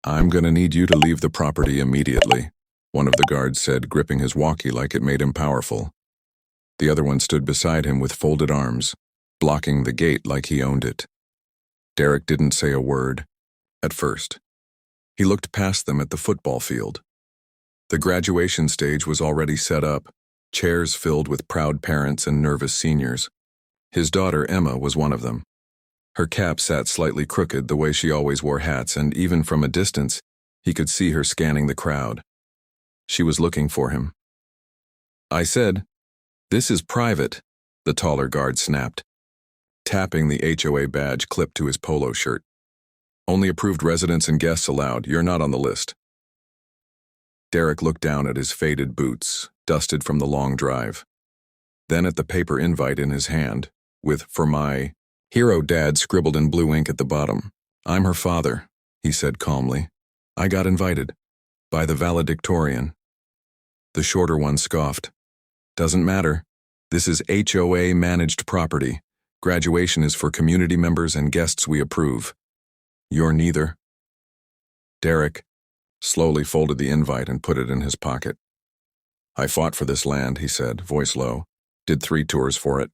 I'm gonna need you to leave the property immediately, one of the guards said, gripping his walkie like it made him powerful. The other one stood beside him with folded arms, blocking the gate like he owned it. Derek didn't say a word, at first. He looked past them at the football field. The graduation stage was already set up, chairs filled with proud parents and nervous seniors. His daughter, Emma, was one of them. Her cap sat slightly crooked the way she always wore hats, and even from a distance, he could see her scanning the crowd. She was looking for him. I said, "This is private," the taller guard snapped, tapping the HOA badge clipped to his polo shirt. "Only approved residents and guests allowed. You're not on the list." Derek looked down at his faded boots, dusted from the long drive. Then at the paper invite in his hand, with "For my hero dad" scribbled in blue ink at the bottom. "I'm her father," he said calmly. "I got invited. By the valedictorian." The shorter one scoffed. "Doesn't matter. This is HOA managed property. Graduation is for community members and guests we approve. You're neither." Derek slowly folded the invite and put it in his pocket. "I fought for this land," he said, voice low. "Did 3 tours for it.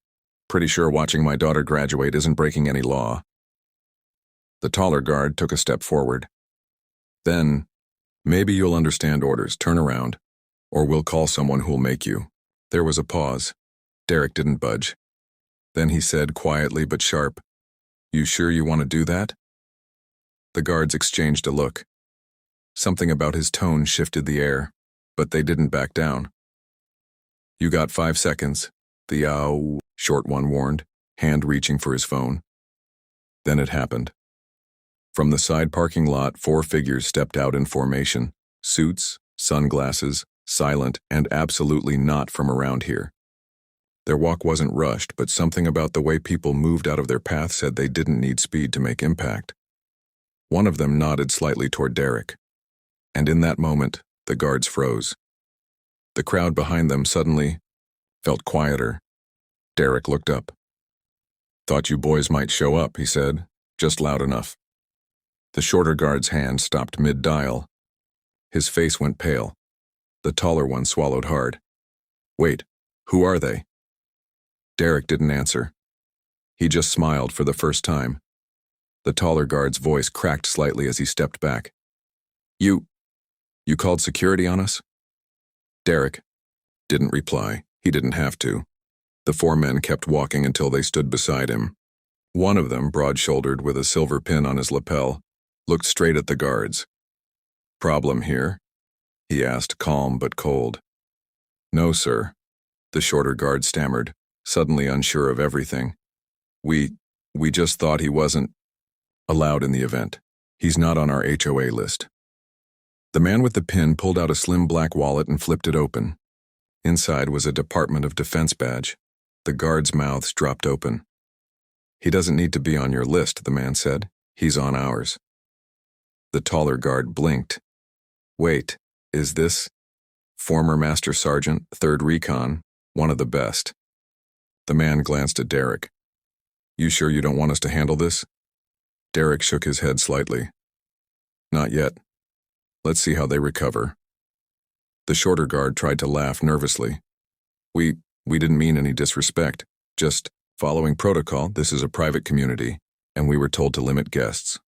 Pretty sure watching my daughter graduate isn't breaking any law." The taller guard took a step forward. "Then, maybe you'll understand orders. Turn around, or we'll call someone who'll make you." There was a pause. Derek didn't budge. Then he said quietly but sharp, "You sure you want to do that?" The guards exchanged a look. Something about his tone shifted the air, but they didn't back down. "You got 5 seconds," the short one warned, hand reaching for his phone. Then it happened. From the side parking lot, 4 figures stepped out in formation, suits, sunglasses, silent, and absolutely not from around here. Their walk wasn't rushed, but something about the way people moved out of their path said they didn't need speed to make impact. One of them nodded slightly toward Derek. And in that moment, the guards froze. The crowd behind them suddenly felt quieter. Derek looked up. "Thought you boys might show up," he said, just loud enough. The shorter guard's hand stopped mid-dial. His face went pale. The taller one swallowed hard. "Wait, who are they?" Derek didn't answer. He just smiled for the first time. The taller guard's voice cracked slightly as he stepped back. You called security on us?" Derek didn't reply. He didn't have to. The 4 men kept walking until they stood beside him. One of them, broad-shouldered with a silver pin on his lapel, looked straight at the guards. "Problem here?" he asked, calm but cold. "No, sir," the shorter guard stammered, suddenly unsure of everything. We just thought he wasn't allowed in the event. He's not on our HOA list." The man with the pin pulled out a slim black wallet and flipped it open. Inside was a Department of Defense badge. The guards' mouths dropped open. "He doesn't need to be on your list," the man said. "He's on ours." The taller guard blinked. "Wait, is this former Master Sergeant, 3rd Recon, one of the best?" The man glanced at Derek. "You sure you don't want us to handle this?" Derek shook his head slightly. "Not yet. Let's see how they recover." The shorter guard tried to laugh nervously. We didn't mean any disrespect. Just following protocol. This is a private community, and we were told to limit guests."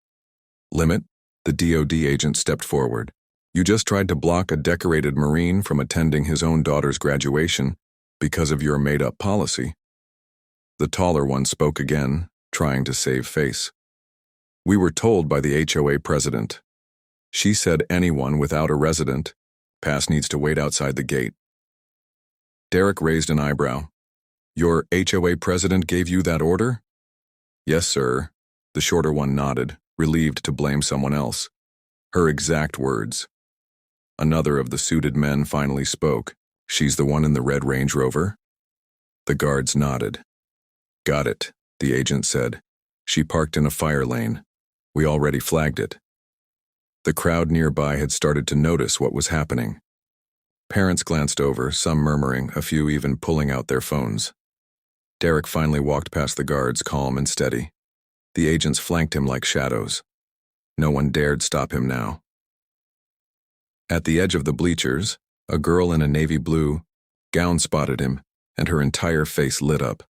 "Limit?" The DOD agent stepped forward. "You just tried to block a decorated Marine from attending his own daughter's graduation because of your made-up policy." The taller one spoke again, trying to save face. "We were told by the HOA president. She said anyone without a resident pass needs to wait outside the gate." Derek raised an eyebrow. "Your HOA president gave you that order?" "Yes, sir." The shorter one nodded, relieved to blame someone else. "Her exact words." Another of the suited men finally spoke. "She's the one in the red Range Rover?" The guards nodded. "Got it," the agent said. "She parked in a fire lane. We already flagged it." The crowd nearby had started to notice what was happening. Parents glanced over, some murmuring, a few even pulling out their phones. Derek finally walked past the guards, calm and steady. The agents flanked him like shadows. No one dared stop him now. At the edge of the bleachers, a girl in a navy blue gown spotted him, and her entire face lit up.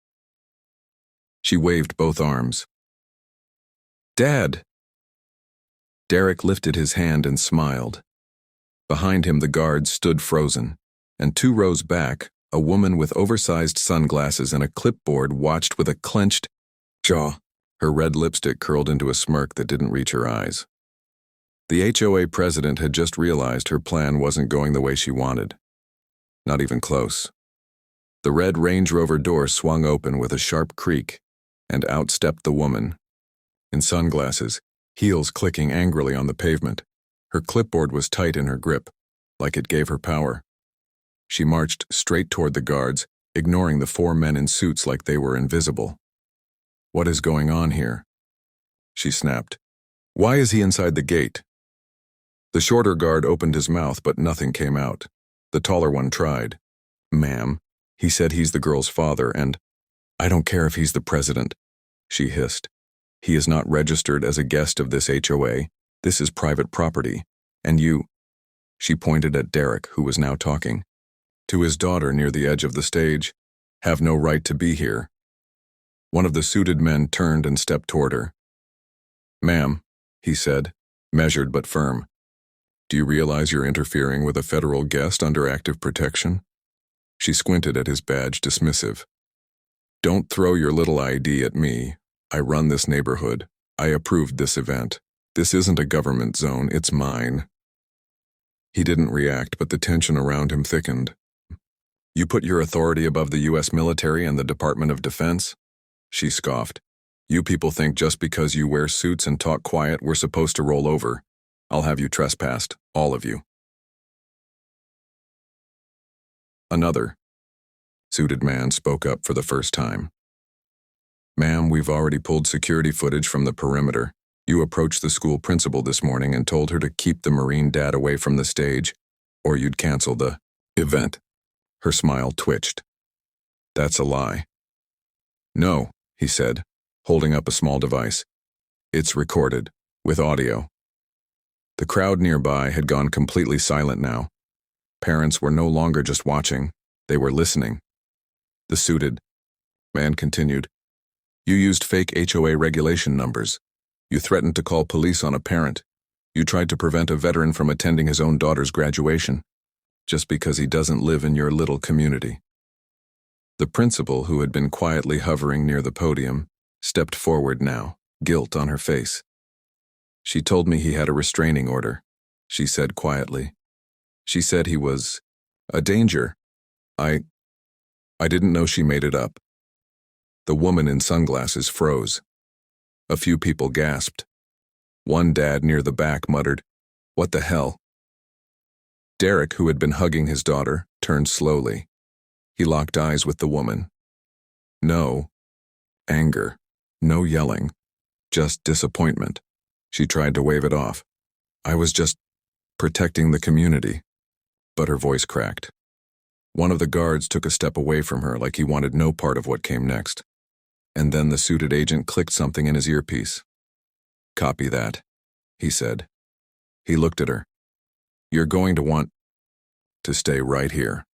She waved both arms. "Dad!" Derek lifted his hand and smiled. Behind him the guards stood frozen, and 2 rows back, a woman with oversized sunglasses and a clipboard watched with a clenched jaw. Her red lipstick curled into a smirk that didn't reach her eyes. The HOA president had just realized her plan wasn't going the way she wanted. Not even close. The red Range Rover door swung open with a sharp creak, and out stepped the woman. In sunglasses, heels clicking angrily on the pavement. Her clipboard was tight in her grip, like it gave her power. She marched straight toward the guards, ignoring the 4 men in suits like they were invisible. "What is going on here?" she snapped. "Why is he inside the gate?" The shorter guard opened his mouth, but nothing came out. The taller one tried. "Ma'am, he said he's the girl's father, and I don't care if he's the president," she hissed. "He is not registered as a guest of this HOA. This is private property, and you—" She pointed at Derek, who was now talking. To his daughter near the edge of the stage, "have no right to be here." One of the suited men turned and stepped toward her. "Ma'am," he said, measured but firm. "Do you realize you're interfering with a federal guest under active protection?" She squinted at his badge, dismissive. "Don't throw your little ID at me. I run this neighborhood. I approved this event. This isn't a government zone, it's mine." He didn't react, but the tension around him thickened. "You put your authority above the U.S. military and the Department of Defense?" She scoffed. "You people think just because you wear suits and talk quiet, we're supposed to roll over. I'll have you trespassed, all of you." Another suited man spoke up for the first time. "Ma'am, we've already pulled security footage from the perimeter. You approached the school principal this morning and told her to keep the Marine dad away from the stage, or you'd cancel the event." Her smile twitched. "That's a lie." "No," he said, holding up a small device. "It's recorded, with audio." The crowd nearby had gone completely silent now. Parents were no longer just watching, they were listening. The suited man continued. "You used fake HOA regulation numbers. You threatened to call police on a parent. You tried to prevent a veteran from attending his own daughter's graduation, just because he doesn't live in your little community." The principal, who had been quietly hovering near the podium, stepped forward now, guilt on her face. "She told me he had a restraining order," she said quietly. "She said he was a danger. I didn't know she made it up." The woman in sunglasses froze. A few people gasped. One dad near the back muttered, "What the hell?" Derek, who had been hugging his daughter, turned slowly. He locked eyes with the woman. No anger, no yelling, just disappointment. She tried to wave it off. "I was just protecting the community." But her voice cracked. One of the guards took a step away from her like he wanted no part of what came next. And then the suited agent clicked something in his earpiece. "Copy that," he said. He looked at her. "You're going to want to stay right here."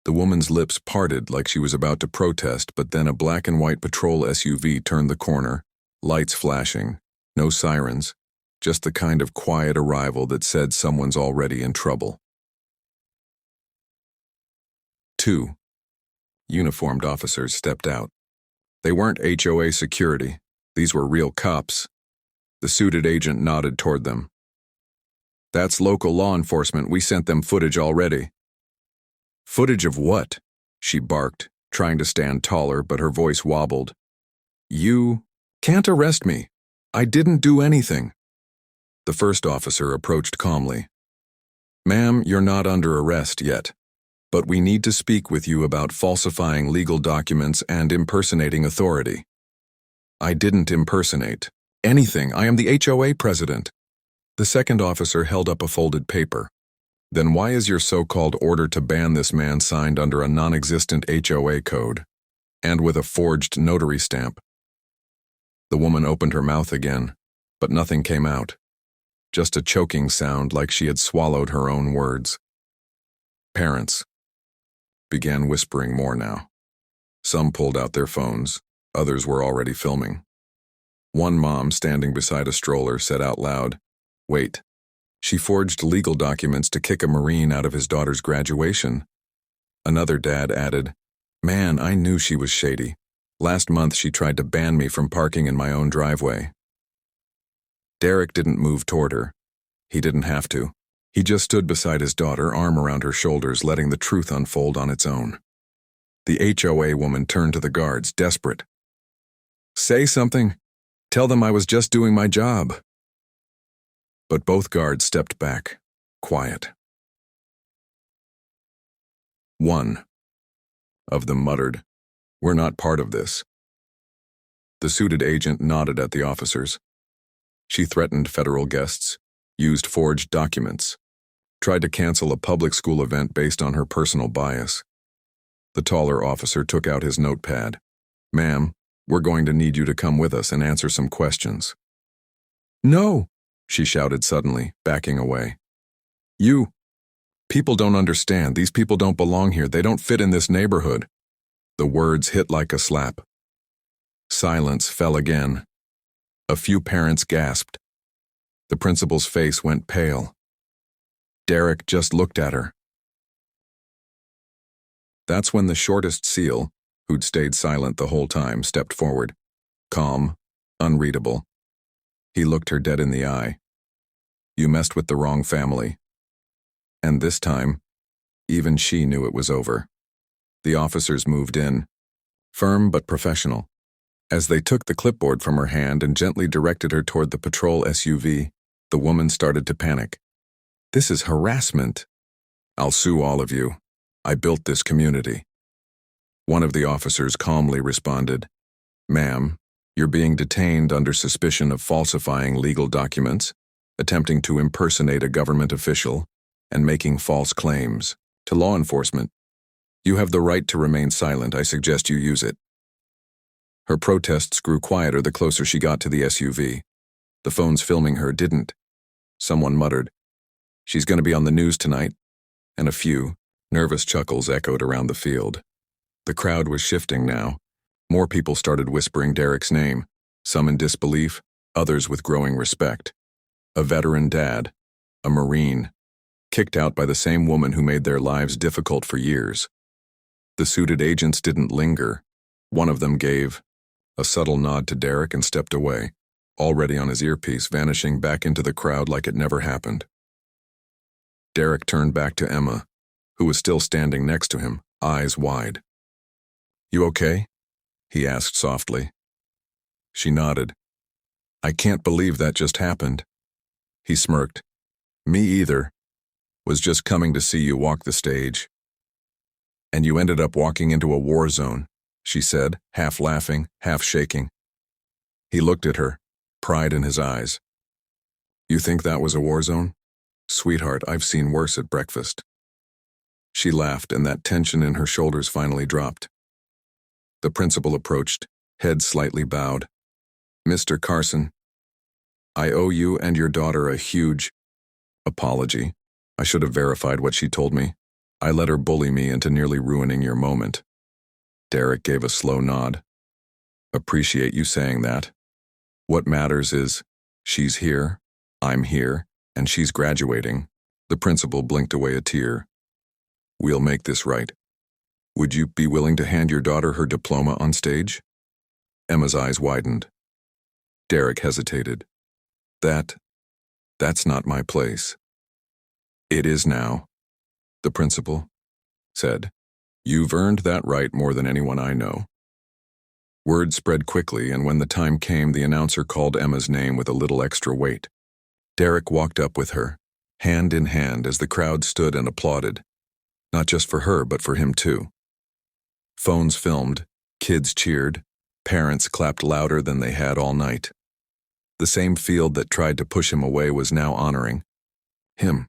The woman's lips parted like she was about to protest, but then a black and white patrol SUV turned the corner, lights flashing, no sirens, just the kind of quiet arrival that said someone's already in trouble. 2 uniformed officers stepped out. They weren't HOA security. These were real cops. The suited agent nodded toward them. "That's local law enforcement. We sent them footage already." "Footage of what?" she barked, trying to stand taller, but her voice wobbled. "You can't arrest me. I didn't do anything." The first officer approached calmly. "Ma'am, you're not under arrest yet, but we need to speak with you about falsifying legal documents and impersonating authority." "I didn't impersonate anything. I am the HOA president." The second officer held up a folded paper. "Then why is your so-called order to ban this man signed under a non-existent HOA code, and with a forged notary stamp?" The woman opened her mouth again, but nothing came out. just a choking sound like she had swallowed her own words. Parents began whispering more now. Some pulled out their phones, others were already filming. One mom, standing beside a stroller, said out loud, "Wait, she forged legal documents to kick a Marine out of his daughter's graduation." Another dad added, "Man, I knew she was shady. Last month she tried to ban me from parking in my own driveway." Derek didn't move toward her. He didn't have to. He just stood beside his daughter, arm around her shoulders, letting the truth unfold on its own. The HOA woman turned to the guards, desperate. "Say something. Tell them I was just doing my job." But both guards stepped back, quiet. One of them muttered, "We're not part of this." The suited agent nodded at the officers. She threatened federal guests, used forged documents, tried to cancel a public school event based on her personal bias. The taller officer took out his notepad. "Ma'am, we're going to need you to come with us and answer some questions." "No," she shouted suddenly, backing away. People don't understand. These people don't belong here. They don't fit in this neighborhood." The words hit like a slap. Silence fell again. A few parents gasped. The principal's face went pale. Derek just looked at her. That's when the shortest SEAL, who'd stayed silent the whole time, stepped forward. Calm, unreadable. He looked her dead in the eye. "You messed with the wrong family." And this time, even she knew it was over. The officers moved in, firm but professional. As they took the clipboard from her hand and gently directed her toward the patrol SUV, the woman started to panic. "This is harassment." "I'll sue all of you. I built this community." One of the officers calmly responded, "Ma'am, you're being detained under suspicion of falsifying legal documents, attempting to impersonate a government official, and making false claims to law enforcement. You have the right to remain silent. I suggest you use it." Her protests grew quieter the closer she got to the SUV. The phones filming her didn't. Someone muttered, "She's going to be on the news tonight," and a few nervous chuckles echoed around the field. The crowd was shifting now. More people started whispering Derek's name, some in disbelief, others with growing respect. A veteran dad, a Marine, kicked out by the same woman who made their lives difficult for years. The suited agents didn't linger. One of them gave a subtle nod to Derek and stepped away, already on his earpiece, vanishing back into the crowd like it never happened. Derek turned back to Emma, who was still standing next to him, eyes wide. "You okay?" he asked softly. She nodded. "I can't believe that just happened." He smirked. "Me either. Was just coming to see you walk the stage." "And you ended up walking into a war zone," she said, half laughing, half shaking. He looked at her, pride in his eyes. "You think that was a war zone? Sweetheart, I've seen worse at breakfast." She laughed, and that tension in her shoulders finally dropped. The principal approached, head slightly bowed. "Mr. Carson, I owe you and your daughter a huge apology. I should have verified what she told me. I let her bully me into nearly ruining your moment." Derek gave a slow nod. "Appreciate you saying that. What matters is, she's here, I'm here, and she's graduating." The principal blinked away a tear. "We'll make this right. Would you be willing to hand your daughter her diploma on stage?" Emma's eyes widened. Derek hesitated. That's not my place." "It is now," the principal said. "You've earned that right more than anyone I know." Word spread quickly, and when the time came, the announcer called Emma's name with a little extra weight. Derek walked up with her, hand in hand, as the crowd stood and applauded. Not just for her, but for him too. Phones filmed, kids cheered, parents clapped louder than they had all night. The same field that tried to push him away was now honoring him.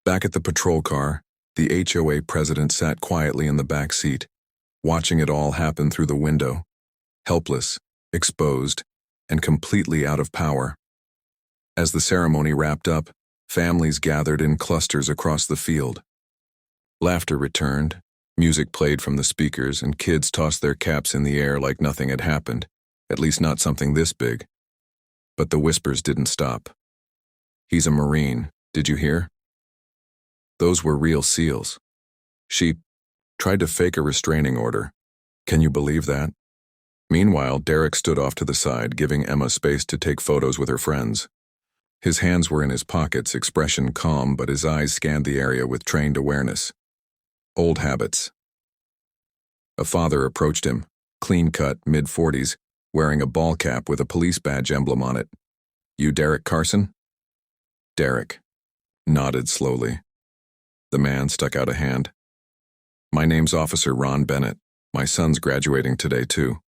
Back at the patrol car, the HOA president sat quietly in the back seat, watching it all happen through the window, helpless, exposed, and completely out of power. As the ceremony wrapped up, families gathered in clusters across the field. Laughter returned, music played from the speakers, and kids tossed their caps in the air like nothing had happened, at least not something this big. But the whispers didn't stop. "He's a Marine, did you hear?" Those were real SEALs. She tried to fake a restraining order. Can you believe that? Meanwhile, Derek stood off to the side, giving Emma space to take photos with her friends. His hands were in his pockets, expression calm, but his eyes scanned the area with trained awareness. Old habits. A father approached him, clean-cut, mid-40s, wearing a ball cap with a police badge emblem on it. "You Derek Carson?" Derek nodded slowly. The man stuck out a hand. "My name's Officer Ron Bennett. My son's graduating today, too.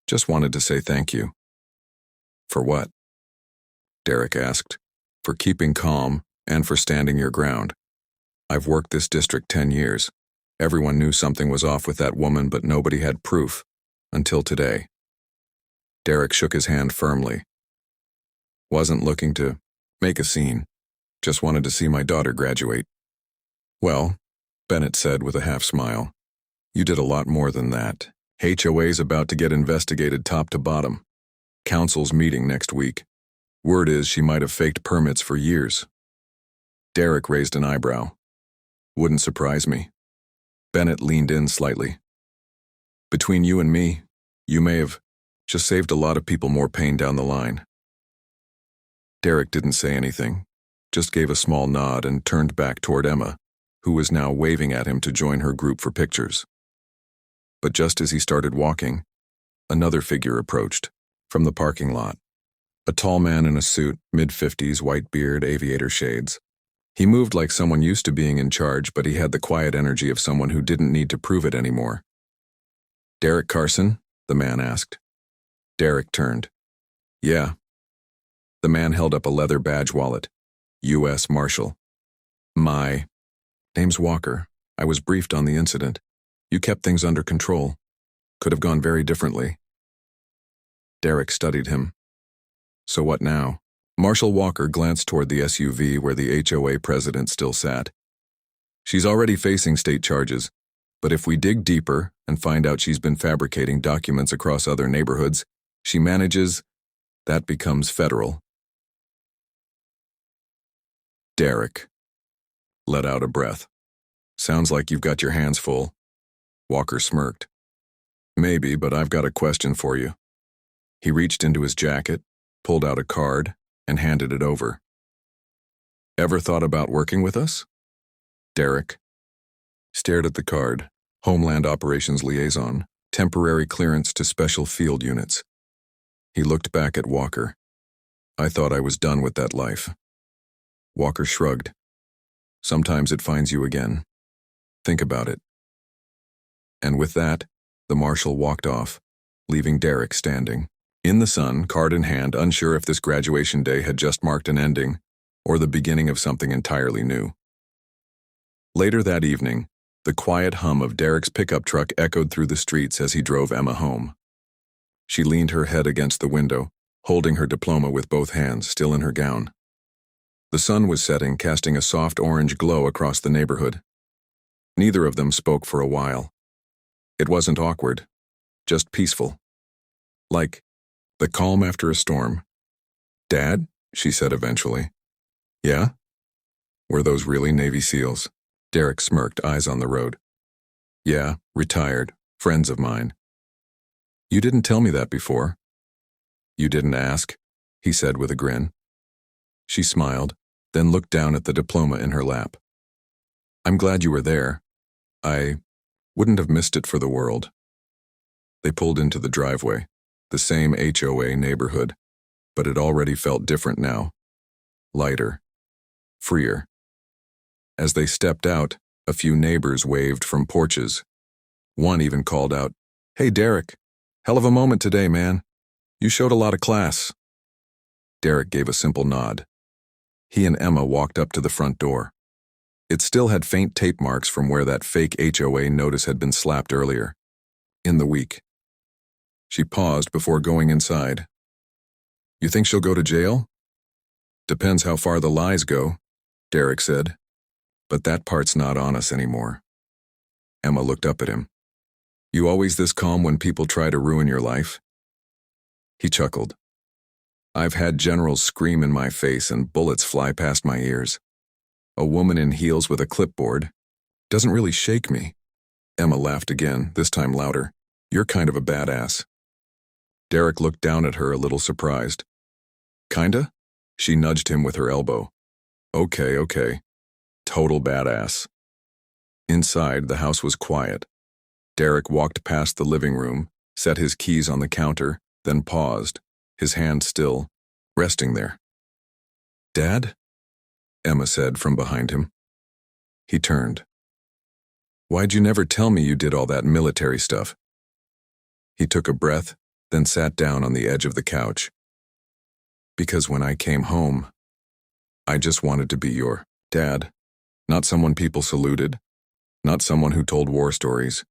Just wanted to say thank you." "For what?" Derek asked. "For keeping calm and for standing your ground. I've worked this district 10 years. Everyone knew something was off with that woman, but nobody had proof. Until today." Derek shook his hand firmly. "Wasn't looking to make a scene. Just wanted to see my daughter graduate." "Well," Bennett said with a half-smile, "you did a lot more than that. HOA's about to get investigated top to bottom. Council's meeting next week. Word is she might have faked permits for years." Derek raised an eyebrow. "Wouldn't surprise me." Bennett leaned in slightly. "Between you and me, you may have just saved a lot of people more pain down the line." Derek didn't say anything, just gave a small nod and turned back toward Emma, who was now waving at him to join her group for pictures. But just as he started walking, another figure approached, from the parking lot. A tall man in a suit, mid-50s, white beard, aviator shades. He moved like someone used to being in charge, but he had the quiet energy of someone who didn't need to prove it anymore. "Derek Carson?" the man asked. Derek turned. "Yeah." The man held up a leather badge wallet. U.S. Marshal. "My name's Walker. I was briefed on the incident. You kept things under control. Could have gone very differently." Derek studied him. "So what now?" Marshal Walker glanced toward the SUV where the HOA president still sat. "She's already facing state charges, but if we dig deeper and find out she's been fabricating documents across other neighborhoods, she manages, that becomes federal." Derek let out a breath. "Sounds like you've got your hands full." Walker smirked. "Maybe, but I've got a question for you." He reached into his jacket, pulled out a card, and handed it over. "Ever thought about working with us?" Derek stared at the card. Homeland Operations Liaison, temporary clearance to special field units. He looked back at Walker. "I thought I was done with that life." Walker shrugged. "Sometimes it finds you again. Think about it." And with that, the marshal walked off, leaving Derek standing. In the sun, card in hand, unsure if this graduation day had just marked an ending or the beginning of something entirely new. Later that evening, the quiet hum of Derek's pickup truck echoed through the streets as he drove Emma home. She leaned her head against the window, holding her diploma with both hands, still in her gown. The sun was setting, casting a soft orange glow across the neighborhood. Neither of them spoke for a while. It wasn't awkward, just peaceful. Like the calm after a storm. "Dad?" she said eventually. "Yeah?" "Were those really Navy SEALs?" Derek smirked, eyes on the road. "Yeah, retired, friends of mine." "You didn't tell me that before." "You didn't ask," he said with a grin. She smiled, then looked down at the diploma in her lap. "I'm glad you were there. I wouldn't have missed it for the world." They pulled into the driveway, the same HOA neighborhood, but it already felt different now. Lighter. Freer. As they stepped out, a few neighbors waved from porches. One even called out, "Hey Derek, hell of a moment today, man. You showed a lot of class." Derek gave a simple nod. He and Emma walked up to the front door. It still had faint tape marks from where that fake HOA notice had been slapped earlier. In the week. She paused before going inside. "You think she'll go to jail?" Depends how far the lies go, Derek said. But that part's not on us anymore. Emma looked up at him. You always this calm when people try to ruin your life? He chuckled. I've had generals scream in my face and bullets fly past my ears. A woman in heels with a clipboard doesn't really shake me. Emma laughed again, this time louder. You're kind of a badass. Derek looked down at her a little surprised. Kinda? She nudged him with her elbow. Okay. Total badass. Inside, the house was quiet. Derek walked past the living room, set his keys on the counter, then paused, his hand still, resting there. Dad? Emma said from behind him. He turned. Why'd you never tell me you did all that military stuff? He took a breath, then sat down on the edge of the couch. Because when I came home, I just wanted to be your dad. Not someone people saluted, not someone who told war stories,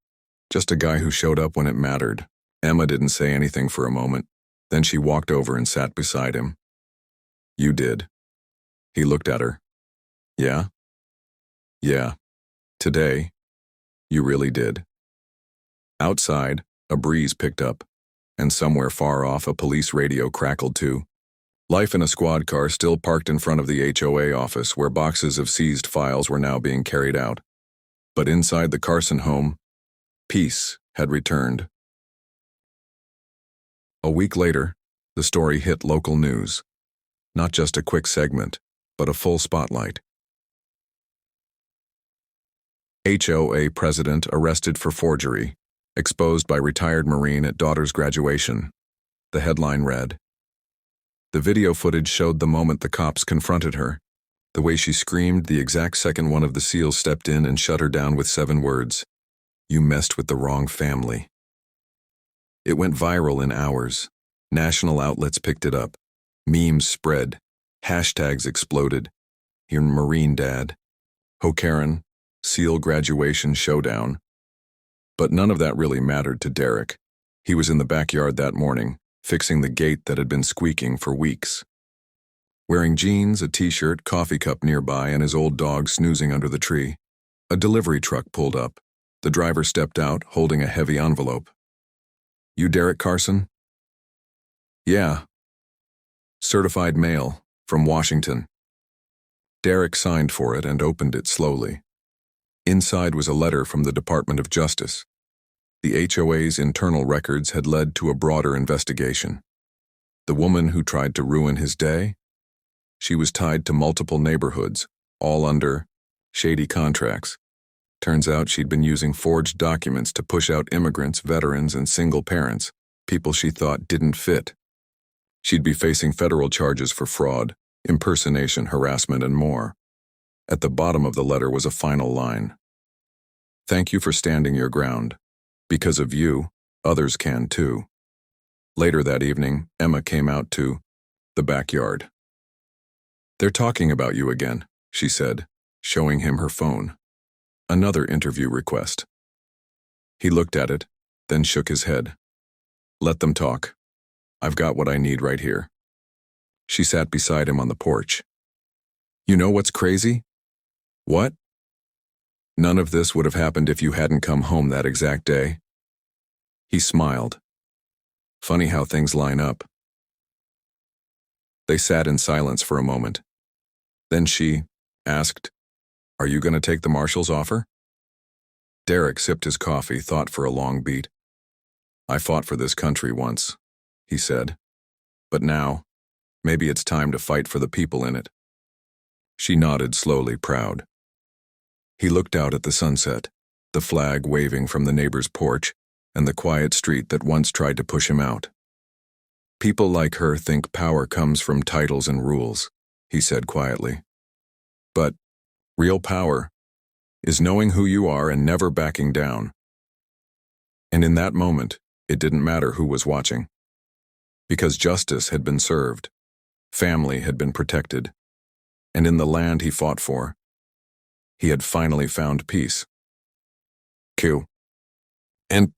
just a guy who showed up when it mattered. Emma didn't say anything for a moment, then she walked over and sat beside him. You did. He looked at her. Yeah? Yeah. Today, you really did. Outside, a breeze picked up, and somewhere far off a police radio crackled too. Life in a squad car still parked in front of the HOA office where boxes of seized files were now being carried out. But inside the Carson home, peace had returned. A week later, the story hit local news. Not just a quick segment, but a full spotlight. HOA president arrested for forgery, exposed by retired Marine at daughter's graduation. The headline read. The video footage showed the moment the cops confronted her, the way she screamed the exact second one of the SEALs stepped in and shut her down with 7 words. You messed with the wrong family. It went viral in hours. National outlets picked it up. Memes spread. Hashtags exploded. Your Marine dad. Ho-Karen. SEAL graduation showdown. But none of that really mattered to Derek. He was in the backyard that morning, fixing the gate that had been squeaking for weeks. Wearing jeans, a t-shirt, coffee cup nearby, and his old dog snoozing under the tree, a delivery truck pulled up. The driver stepped out, holding a heavy envelope. You Derek Carson? Yeah. Certified mail, from Washington. Derek signed for it and opened it slowly. Inside was a letter from the Department of Justice. The HOA's internal records had led to a broader investigation. The woman who tried to ruin his day? She was tied to multiple neighborhoods, all under shady contracts. Turns out she'd been using forged documents to push out immigrants, veterans, and single parents, people she thought didn't fit. She'd be facing federal charges for fraud, impersonation, harassment, and more. At the bottom of the letter was a final line. Thank you for standing your ground. Because of you, others can too. Later that evening, Emma came out to the backyard. They're talking about you again, she said, showing him her phone. Another interview request. He looked at it, then shook his head. Let them talk. I've got what I need right here. She sat beside him on the porch. You know what's crazy? What? None of this would have happened if you hadn't come home that exact day. He smiled. Funny how things line up. They sat in silence for a moment. Then she asked, Are you going to take the marshal's offer? Derek sipped his coffee, thought for a long beat. I fought for this country once, he said. But now, maybe it's time to fight for the people in it. She nodded slowly, proud. He looked out at the sunset, the flag waving from the neighbor's porch, and the quiet street that once tried to push him out. People like her think power comes from titles and rules, he said quietly. But real power is knowing who you are and never backing down. And in that moment, it didn't matter who was watching. Because justice had been served, family had been protected, and in the land he fought for, he had finally found peace. Q. And